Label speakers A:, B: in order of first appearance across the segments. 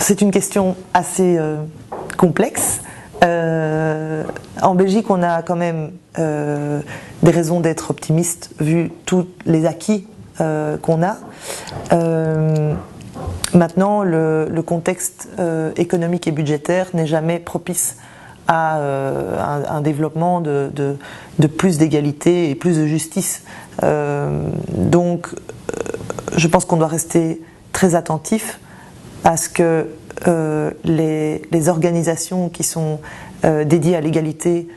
A: c'est une question assez complexe. En Belgique, on a quand même des raisons d'être optimiste vu tous les acquis qu'on a. Maintenant, le contexte économique et budgétaire n'est jamais propice à un développement de plus d'égalité et plus de justice. Donc, je pense qu'on doit rester très attentif à ce que les organisations qui sont dédiées à l'égalité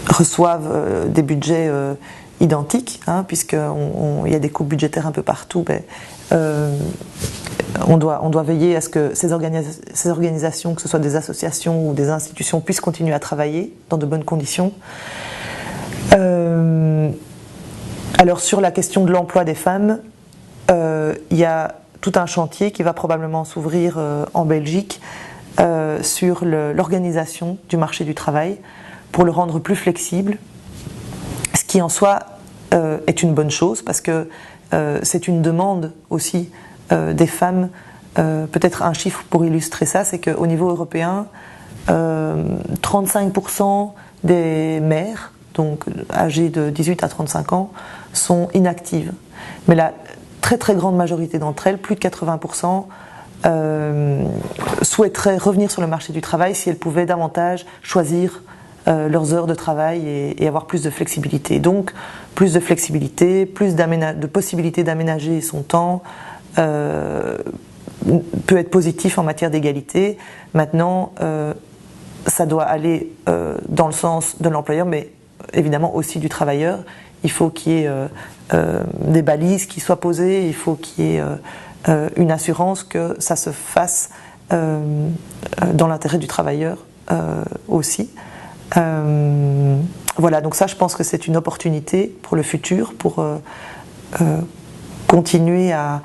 A: reçoivent des budgets identiques, hein, puisqu'il y a des coupes budgétaires un peu partout. On doit veiller à ce que ces organisations, que ce soit des associations ou des institutions, puissent continuer à travailler dans de bonnes conditions. Alors sur la question de l'emploi des femmes, il y a tout un chantier qui va probablement s'ouvrir en Belgique sur l'organisation du marché du travail pour le rendre plus flexible, ce qui en soi est une bonne chose parce que c'est une demande aussi des femmes. Peut-être un chiffre pour illustrer ça, c'est qu'au niveau européen, 35% des mères, donc âgées de 18 à 35 ans, sont inactives. Mais la très très grande majorité d'entre elles, plus de 80%, souhaiteraient revenir sur le marché du travail si elles pouvaient davantage choisir leurs heures de travail et avoir plus de flexibilité. Donc plus de flexibilité, plus de possibilités d'aménager son temps peut être positif en matière d'égalité. Maintenant, ça doit aller dans le sens de l'employeur, mais évidemment aussi du travailleur. Il faut qu'il y ait des balises qui soient posées, il faut qu'il y ait une assurance que ça se fasse dans l'intérêt du travailleur aussi. Voilà, donc ça je pense que c'est une opportunité pour le futur, pour continuer à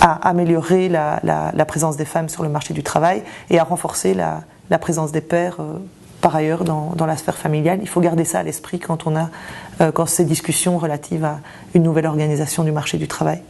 A: améliorer la présence des femmes sur le marché du travail et à renforcer la présence des pères par ailleurs dans la sphère familiale. Il faut garder ça à l'esprit quand ces discussions relatives à une nouvelle organisation du marché du travail.